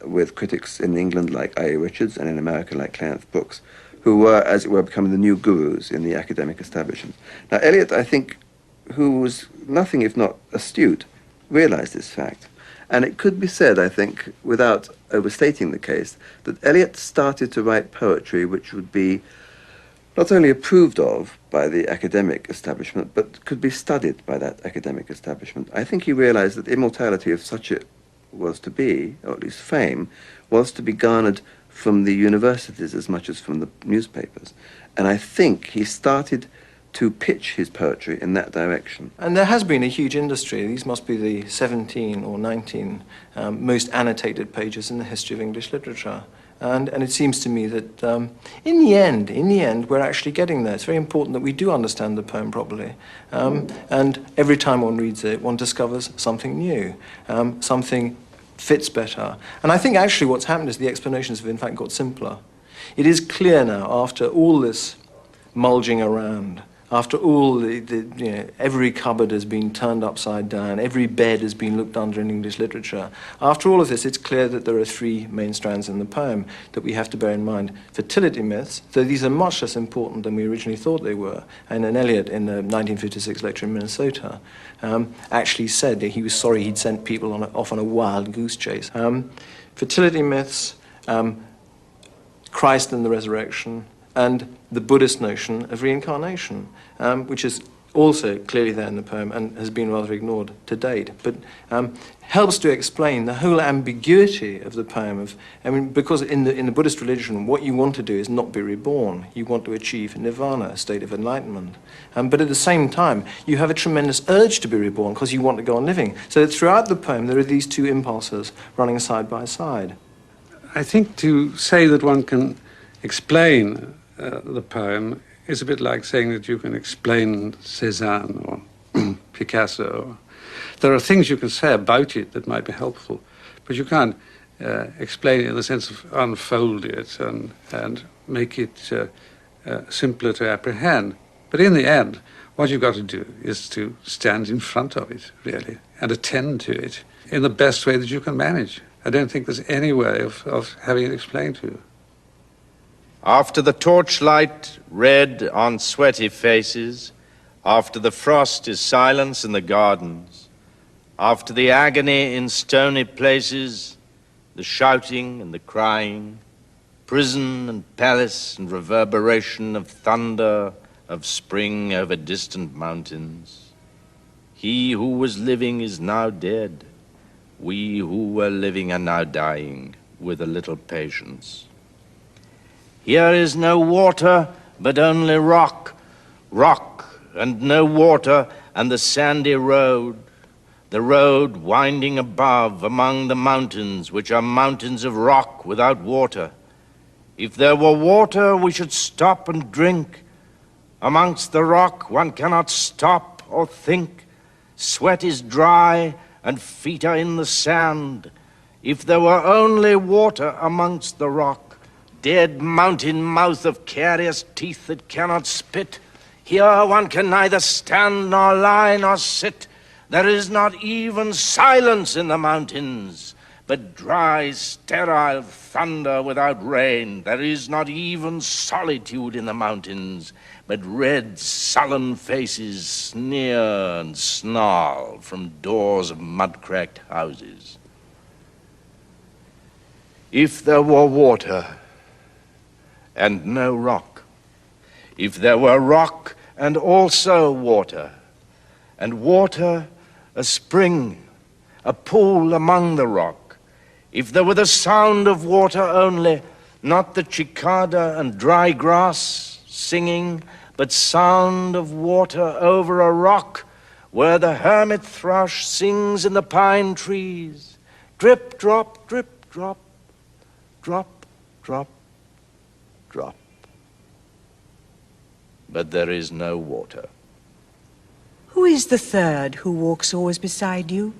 with critics in England like I.A. Richards and in America like Clarence Brooks, who were, as it were, becoming the new gurus in the academic establishment. Now, Eliot, I think, who was nothing if not astute, realized this fact. And it could be said, I think, without overstating the case, that Eliot started to write poetry which would be not only approved of by the academic establishment, but could be studied by that academic establishment. I think he realized that immortality, if such it was to be, or at least fame, was to be garnered from the universities as much as from the newspapers. And I think he started to pitch his poetry in that direction. And there has been a huge industry. These must be the 17 or 19 most annotated pages in the history of English literature. And it seems to me that in the end, we're actually getting there. It's very important that we do understand the poem properly. And every time one reads it, one discovers something new, something fits better. And I think actually what's happened is the explanations have in fact got simpler. It is clear now, after all this mulging around, after all every cupboard has been turned upside down, every bed has been looked under in English literature, after all of this, it's clear that there are three main strands in the poem that we have to bear in mind. Fertility myths, though these are much less important than we originally thought they were, and Eliot in the 1956 lecture in Minnesota actually said that he was sorry he'd sent people off on a wild goose chase. Fertility myths, Christ and the resurrection, and the Buddhist notion of reincarnation, which is also clearly there in the poem and has been rather ignored to date, but helps to explain the whole ambiguity of the poem. Because in the Buddhist religion, what you want to do is not be reborn. You want to achieve nirvana, a state of enlightenment. But at the same time, you have a tremendous urge to be reborn because you want to go on living. So that throughout the poem, there are these two impulses running side by side. I think to say that one can explain the poem is a bit like saying that you can explain Cézanne or Picasso. There are things you can say about it that might be helpful, but you can't explain it in the sense of unfold it and make it simpler to apprehend. But in the end, what you've got to do is to stand in front of it, really, and attend to it in the best way that you can manage. I don't think there's any way of having it explained to you. After the torchlight red on sweaty faces, after the frost is silence in the gardens, after the agony in stony places, the shouting and the crying, prison and palace and reverberation of thunder, of spring over distant mountains, he who was living is now dead. We who were living are now dying, with a little patience. Here is no water, but only rock, rock, and no water, and the sandy road, the road winding above among the mountains, which are mountains of rock without water. If there were water, we should stop and drink. Amongst the rock, one cannot stop or think. Sweat is dry, and feet are in the sand. If there were only water amongst the rock, dead mountain mouth of carious teeth that cannot spit. Here one can neither stand nor lie nor sit. There is not even silence in the mountains, but dry, sterile thunder without rain. There is not even solitude in the mountains, but red, sullen faces sneer and snarl from doors of mud-cracked houses. If there were water, and no rock. If there were rock and also water, and water a spring, a pool among the rock, if there were the sound of water only, not the cicada and dry grass singing, but sound of water over a rock where the hermit thrush sings in the pine trees, drip, drop, drip, drop, drop, drop, drop. But there is no water. Who is the third who walks always beside you?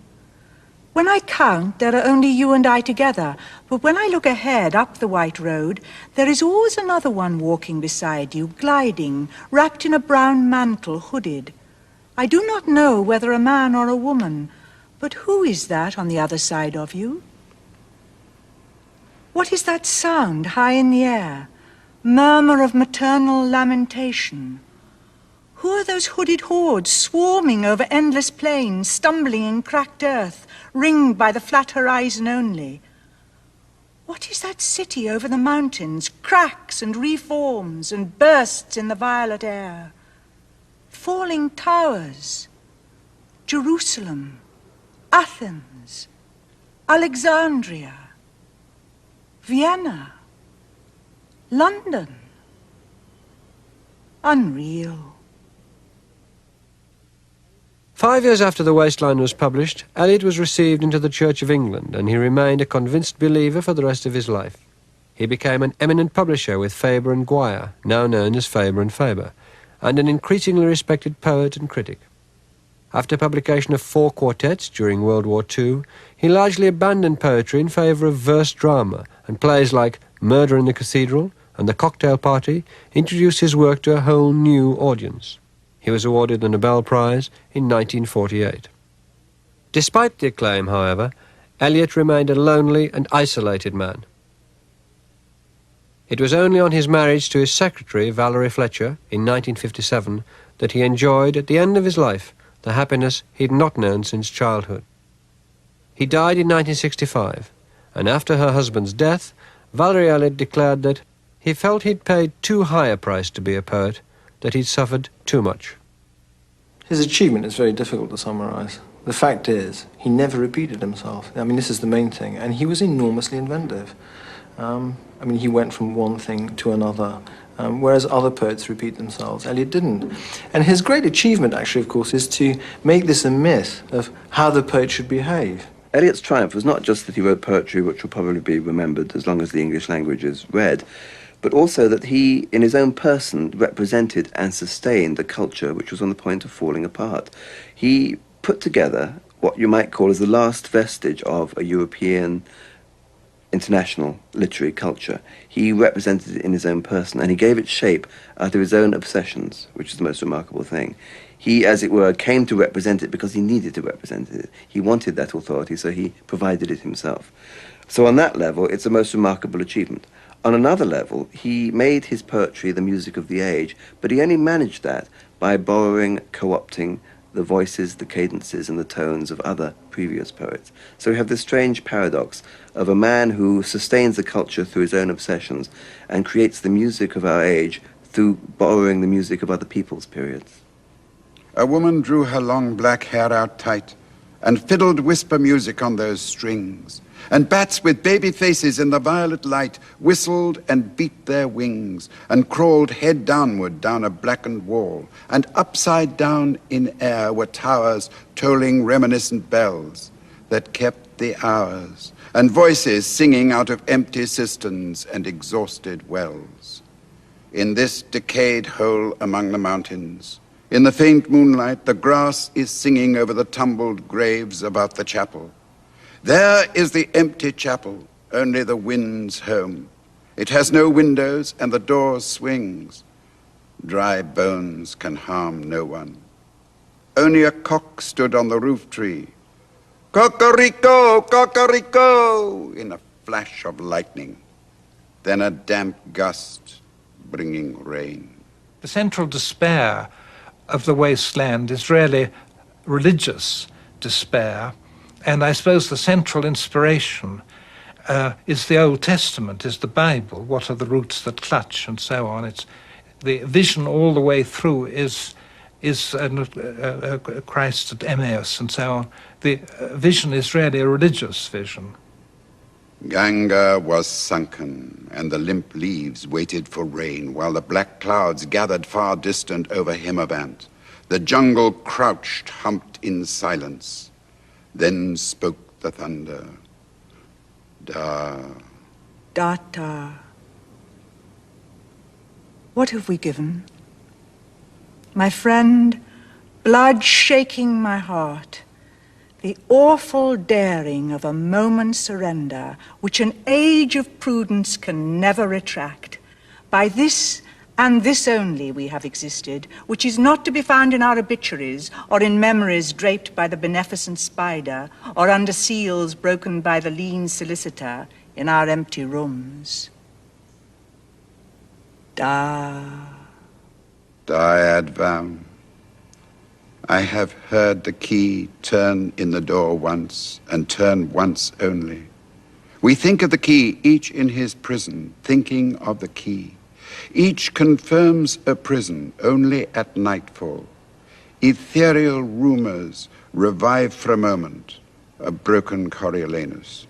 When I count, there are only you and I together, but when I look ahead up the white road, there is always another one walking beside you, gliding, wrapped in a brown mantle, hooded. I do not know whether a man or a woman, but who is that on the other side of you? What is that sound high in the air? Murmur of maternal lamentation. Who are those hooded hordes swarming over endless plains, stumbling in cracked earth, ringed by the flat horizon only? What is that city over the mountains, cracks and reforms and bursts in the violet air? Falling towers, Jerusalem, Athens, Alexandria, Vienna, London. Unreal. 5 years after The Wasteland was published, Eliot was received into the Church of England, and he remained a convinced believer for the rest of his life. He became an eminent publisher with Faber and Guire, now known as Faber and Faber, and an increasingly respected poet and critic. After publication of 4 quartets during World War II, he largely abandoned poetry in favour of verse drama, and plays like Murder in the Cathedral and The Cocktail Party introduced his work to a whole new audience. He was awarded the Nobel Prize in 1948. Despite the acclaim, however, Eliot remained a lonely and isolated man. It was only on his marriage to his secretary, Valerie Fletcher, in 1957, that he enjoyed, at the end of his life, the happiness he'd not known since childhood. He died in 1965, and after her husband's death, Valerie Eliot declared that he felt he'd paid too high a price to be a poet, that he'd suffered too much. His achievement is very difficult to summarise. The fact is, he never repeated himself. I mean, this is the main thing. And he was enormously inventive. I mean, he went from one thing to another, whereas other poets repeat themselves. Eliot didn't. And his great achievement, actually, of course, is to make this a myth of how the poet should behave. Eliot's triumph was not just that he wrote poetry which will probably be remembered as long as the English language is read, but also that he, in his own person, represented and sustained a culture which was on the point of falling apart. He put together what you might call as the last vestige of a European international literary culture. He represented it in his own person, and he gave it shape out of his own obsessions, which is the most remarkable thing. He, as it were, came to represent it because he needed to represent it. He wanted that authority, so he provided it himself. So on that level, it's a most remarkable achievement. On another level, he made his poetry the music of the age, but he only managed that by borrowing, co-opting the voices, the cadences, and the tones of other previous poets. So we have this strange paradox of a man who sustains the culture through his own obsessions and creates the music of our age through borrowing the music of other people's periods. A woman drew her long black hair out tight and fiddled whisper music on those strings. And bats with baby faces in the violet light whistled and beat their wings and crawled head downward down a blackened wall. And upside down in air were towers tolling reminiscent bells that kept the hours, and voices singing out of empty cisterns and exhausted wells. In this decayed hole among the mountains, in the faint moonlight, the grass is singing over the tumbled graves about the chapel. There is the empty chapel, only the wind's home. It has no windows and the door swings. Dry bones can harm no one. Only a cock stood on the roof tree. Cocorico, cocorico, in a flash of lightning. Then a damp gust bringing rain. The central despair of The Wasteland is really religious despair. And I suppose the central inspiration is the Old Testament, is the Bible. What are the roots that clutch, and so on. It's the vision all the way through is is Christ at Emmaus and so on. The vision is really a religious vision. Ganga was sunken, and the limp leaves waited for rain, while the black clouds gathered far distant over Himavant. The jungle crouched, humped in silence. Then spoke the thunder. Da. Data. What have we given? My friend, blood shaking my heart, the awful daring of a moment's surrender, which an age of prudence can never retract. By this and this only we have existed, which is not to be found in our obituaries, or in memories draped by the beneficent spider, or under seals broken by the lean solicitor in our empty rooms. Diadvam. I have heard the key turn in the door once, and turn once only. We think of the key, each in his prison, thinking of the key. Each confirms a prison only at nightfall. Ethereal rumors revive for a moment a broken Coriolanus.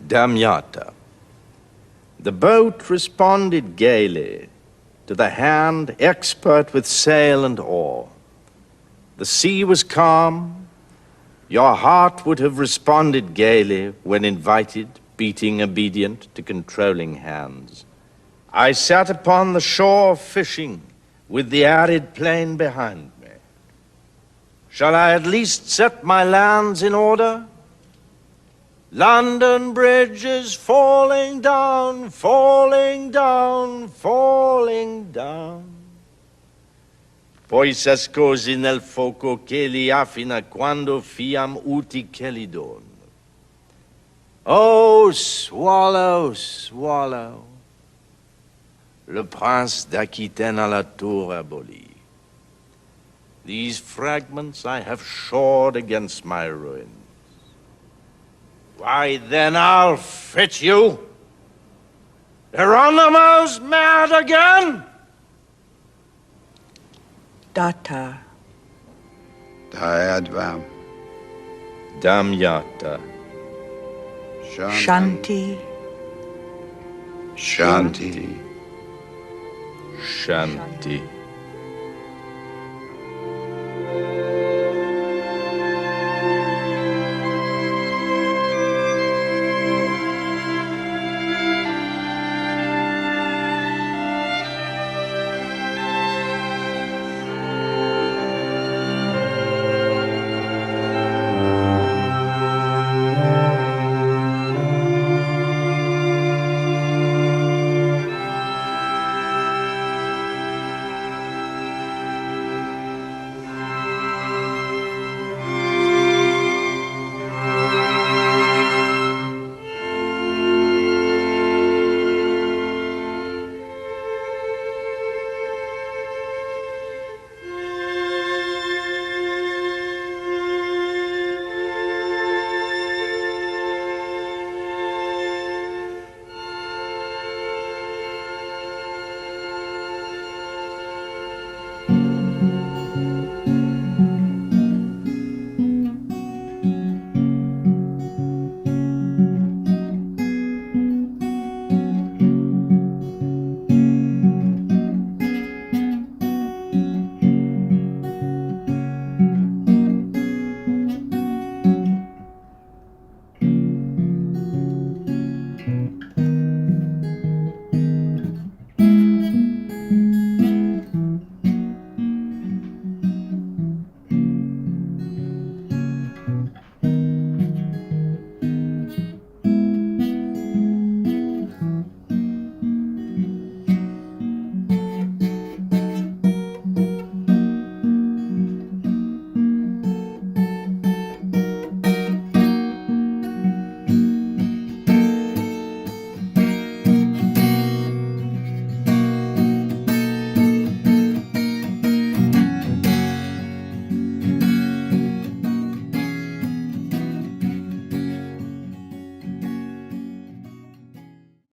Damyata. The boat responded gaily to the hand expert with sail and oar. The sea was calm. Your heart would have responded gaily when invited, beating obedient to controlling hands. I sat upon the shore fishing with the arid plain behind me. Shall I at least set my lands in order? London Bridge is falling down, falling down, falling down. Poi s'ascosi nel fuoco che li affina quando fiam uti chelidon. Oh, swallow, swallow, le prince d'Aquitaine à la tour abolie. These fragments I have shored against my ruin. Why, then I'll fit you. Hieronymo's mad again? Data. Diadvam. Damyata. Shanti. Shanti. Shanti.